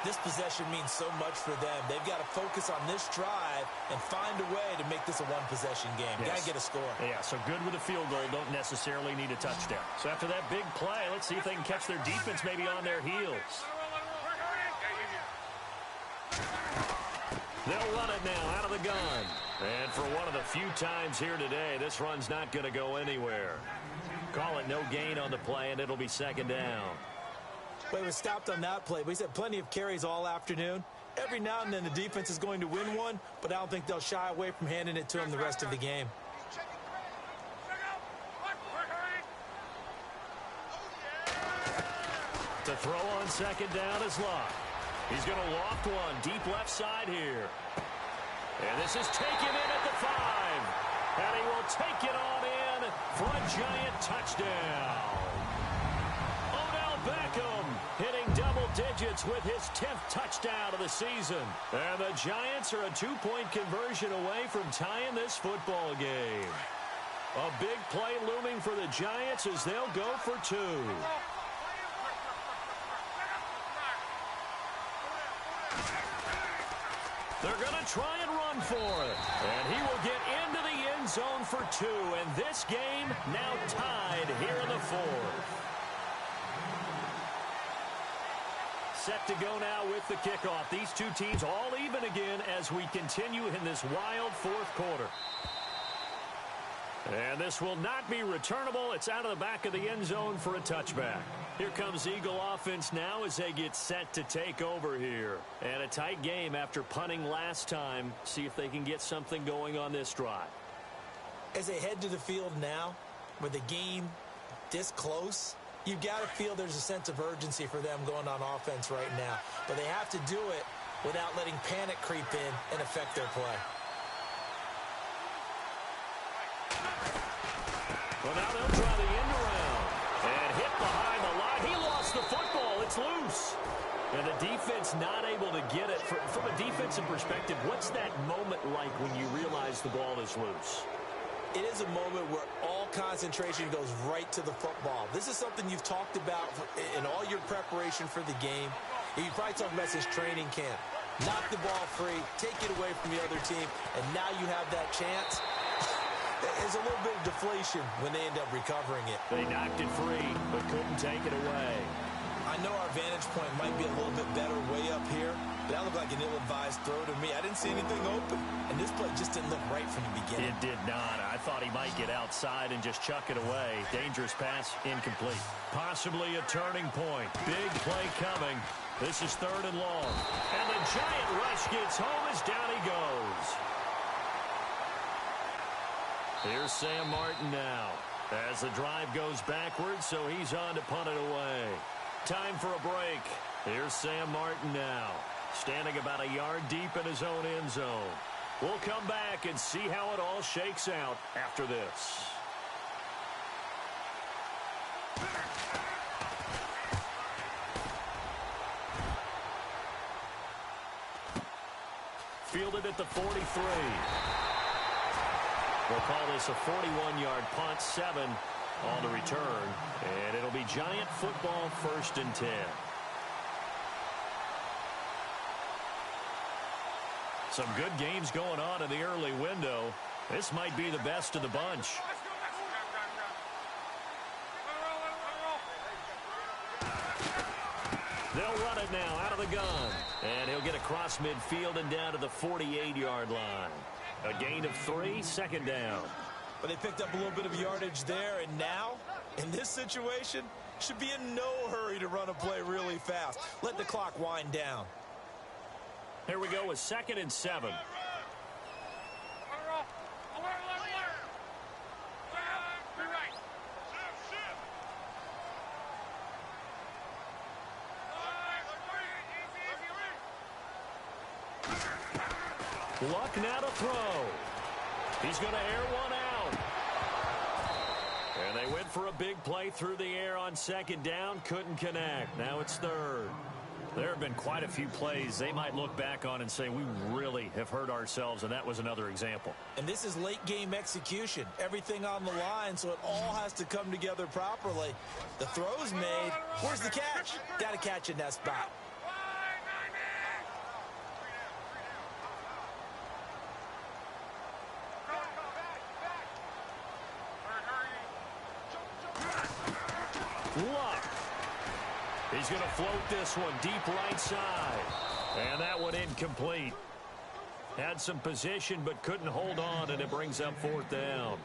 This possession means so much for them. They've got to focus on this drive and find a way to make this a one-possession game. Yes. Got to get a score. Yeah, so good with a field goal. Don't necessarily need a touchdown. So after that big play, let's see if they can catch their defense maybe on their heels. They'll run it now out of the gun. And for one of the few times here today, this run's not going to go anywhere. Call it no gain on the play, and it'll be second down. Well, he was stopped on that play, but he's had plenty of carries all afternoon. Every now and then the defense is going to win one, but I don't think they'll shy away from handing it to him the rest of the game. To throw on second down is Locke. He's going to loft one deep left side here. And this is taken in at the 5. And he will take it on in for a Giant touchdown. Odell Beckham hitting double digits with his 10th touchdown of the season. And the Giants are a 2-point conversion away from tying this football game. A big play looming for the Giants as they'll go for 2. They're going to try and run for it. And he will get into the end zone for 2. And this game now tied here in the 4th. Set to go now with the kickoff. These two teams all even again as we continue in this wild 4th quarter. And this will not be returnable. It's out of the back of the end zone for a touchback. Here comes Eagle offense now as they get set to take over here. And a tight game after punting last time. See if they can get something going on this drive. As they head to the field now, with the game this close, you've got to feel there's a sense of urgency for them going on offense right now. But they have to do it without letting panic creep in and affect their play. Well, now they'll try the end around. And hit behind the line. He lost the football. It's loose. And the defense not able to get it. From a defensive perspective, what's that moment like when you realize the ball is loose? It is a moment where all concentration goes right to the football. This is something you've talked about in all your preparation for the game. You probably talked about since training camp. Knock the ball free, take it away from the other team, and now you have that chance. There's a little bit of deflation when they end up recovering it. They knocked it free, but couldn't take it away. I know our vantage point might be a little bit better way up here, but that looked like an ill-advised throw to me. I didn't see anything open, and this play just didn't look right from the beginning. It did not. I thought he might get outside and just chuck it away. Dangerous pass, incomplete. Possibly a turning point. Big play coming. This is 3rd and long. And the Giant rush gets home as down he goes. Here's Sam Martin now as the drive goes backwards, so he's on to punt it away. Time for a break. Here's Sam Martin now, standing about a yard deep in his own end zone. We'll come back and see how it all shakes out after this. fielded at the 43. We'll call this a 41-yard punt, 7 on the return, and it'll be Giant football, 1st and 10. Some good games going on in the early window. This might be the best of the bunch. They'll run it now out of the gun. And he'll get across midfield and down to the 48-yard line. A gain of 3, 2nd down. But they picked up a little bit of yardage there, and now, in this situation, should be in no hurry to run a play really fast. Let the clock wind down. Here we go with 2nd and 7. Luck now to throw. He's going to air one out. And they went for a big play through the air on 2nd down. Couldn't connect. Now it's 3rd. There have been quite a few plays they might look back on and say, we really have hurt ourselves, and that was another example. And this is late-game execution. Everything on the line, so it all has to come together properly. The throw's made. Where's the catch? Got to catch in that spot. Luck. He's going to float this one deep right side. And that one incomplete. Had some position but couldn't hold on, and it brings up 4th down.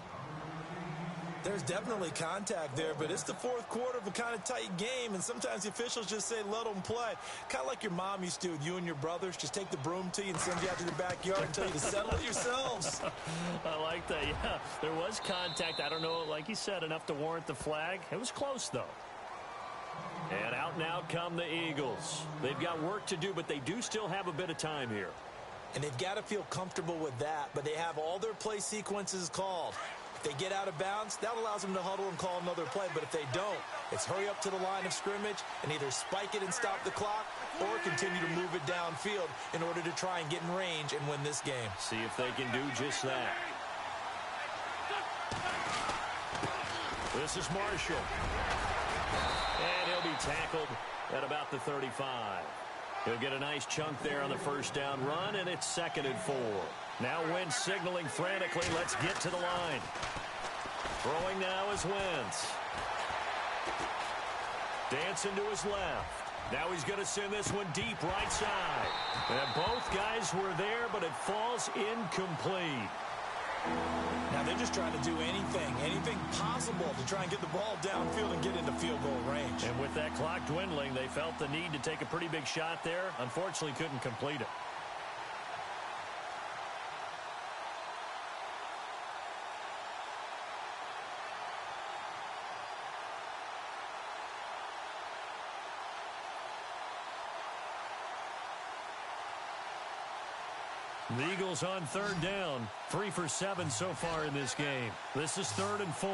There's definitely contact there, but it's the 4th quarter of a kind of tight game, and sometimes the officials just say let them play. Kind of like your mom used to with you and your brothers. Just take the broom to you and send you out to the backyard and tell you to settle it yourselves. I like that, yeah. There was contact. I don't know, like you said, enough to warrant the flag. It was close, though. And out come the Eagles. They've got work to do, but they do still have a bit of time here. And they've got to feel comfortable with that, but they have all their play sequences called. If they get out of bounds, that allows them to huddle and call another play. But if they don't, it's hurry up to the line of scrimmage and either spike it and stop the clock or continue to move it downfield in order to try and get in range and win this game. See if they can do just that. This is Marshall. And he'll be tackled at about the 35. He'll get a nice chunk there on the 1st down run, and it's 2nd and 4. Now Wentz signaling frantically, let's get to the line. Throwing now is Wentz. Dancing to his left. Now he's going to send this one deep right side. And both guys were there, but it falls incomplete. Now they're just trying to do anything possible to try and get the ball downfield and get into field goal range. And with that clock dwindling, they felt the need to take a pretty big shot there. Unfortunately, couldn't complete it. The Eagles on 3rd down, 3 for 7 so far in this game. This is 3rd and 4.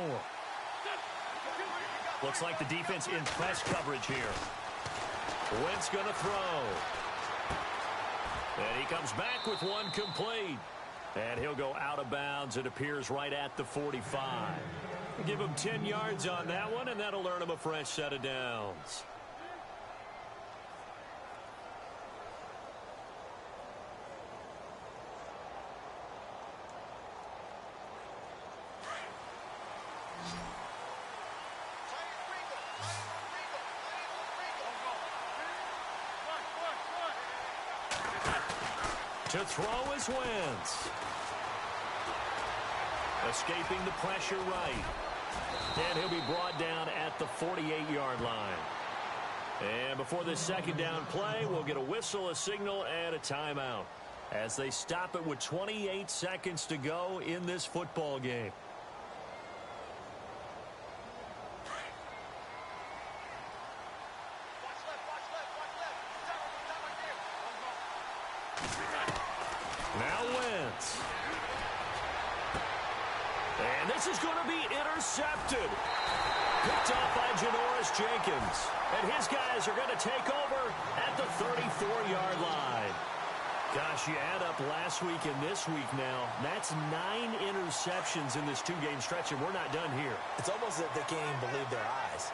Looks like the defense in press coverage here. Wentz going to throw. And he comes back with one complete. And he'll go out of bounds. It appears right at the 45. Give him 10 yards on that one, and that'll earn him a fresh set of downs. To throw is Wentz. Escaping the pressure right. And he'll be brought down at the 48-yard line. And before this 2nd down play, we'll get a whistle, a signal, and a timeout as they stop it with 28 seconds to go in this football game. Now Wentz. And this is going to be intercepted. Picked off by Janoris Jenkins. And his guys are going to take over at the 34-yard line. Gosh, you add up last week and this week now. That's 9 interceptions in this two-game stretch, and we're not done here. It's almost as if they can't even believe their eyes.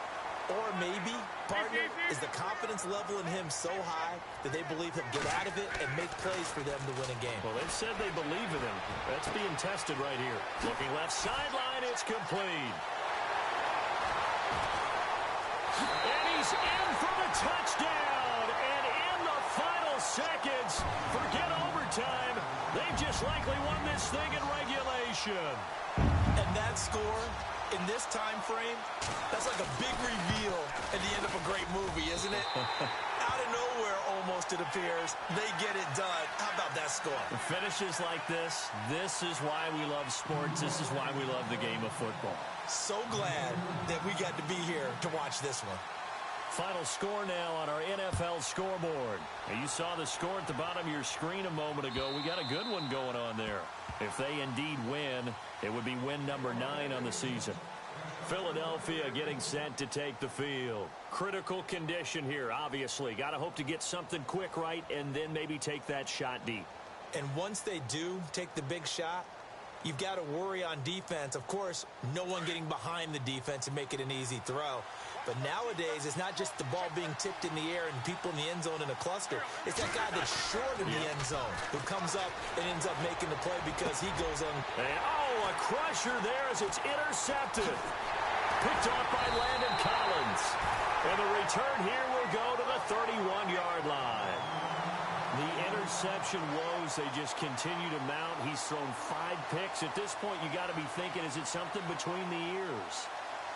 Or maybe, partner, is the confidence level in him so high that they believe he'll get out of it and make plays for them to win a game. Well, they've said they believe in him. That's being tested right here. Looking left sideline, it's complete. And he's in for the touchdown. And in the final seconds, forget overtime. They've just likely won this thing in regulation. And that score, in this time frame, that's like a big reveal at the end of a great movie, isn't it? Out of nowhere, almost, it appears, they get it done. How about that score? Finishes like this is why we love sports. This is why we love the game of football. So glad that we got to be here to watch this one. Final score now on our NFL scoreboard. Now, you saw the score at the bottom of your screen a moment ago. We got a good one going on there. If they indeed win, it would be win number 9 on the season. Philadelphia getting set to take the field. Critical condition here, obviously. Got to hope to get something quick right and then maybe take that shot deep. And once they do take the big shot, you've got to worry on defense. Of course, no one getting behind the defense and make it an easy throw. But nowadays, it's not just the ball being tipped in the air and people in the end zone in a cluster. It's that guy that's short in the end zone who comes up and ends up making the play because he goes on. And, a crusher there as it's intercepted. Picked off by Landon Collins. And the return here will go to the 31-yard line. The interception woes, they just continue to mount. He's thrown 5 picks. At this point, you got to be thinking, is it something between the ears?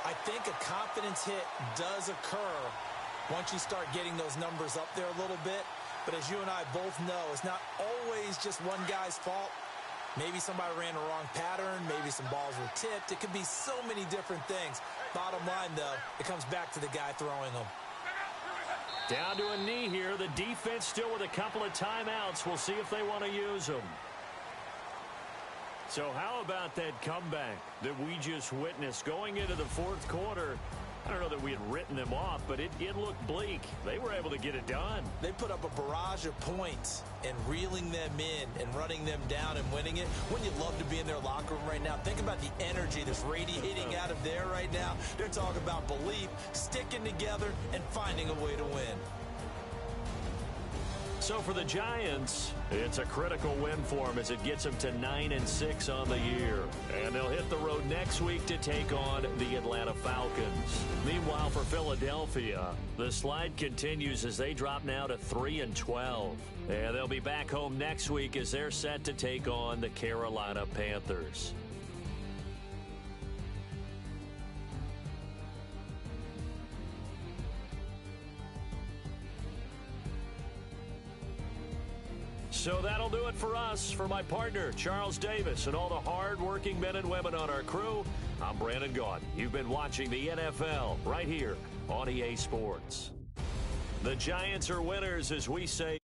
I think a confidence hit does occur once you start getting those numbers up there a little bit. But as you and I both know, it's not always just one guy's fault. Maybe somebody ran the wrong pattern. Maybe some balls were tipped. It could be so many different things. Bottom line, though, it comes back to the guy throwing them. Down to a knee here. The defense still with a couple of timeouts. We'll see if they want to use them. So how about that comeback that we just witnessed going into the fourth quarter? I don't know that we had written them off, but it looked bleak. They were able to get it done. They put up a barrage of points and reeling them in and running them down and winning it. Wouldn't you love to be in their locker room right now? Think about the energy that's radiating out of there right now. They're talking about belief, sticking together, and finding a way to win. So for the Giants, it's a critical win for them as it gets them to 9-6 on the year. And they'll hit the road next week to take on the Atlanta Falcons. Meanwhile, for Philadelphia, the slide continues as they drop now to 3-12. And they'll be back home next week as they're set to take on the Carolina Panthers. So that'll do it for us. For my partner, Charles Davis, and all the hard-working men and women on our crew, I'm Brandon Gaudin. You've been watching the NFL right here on EA Sports. The Giants are winners, as we say.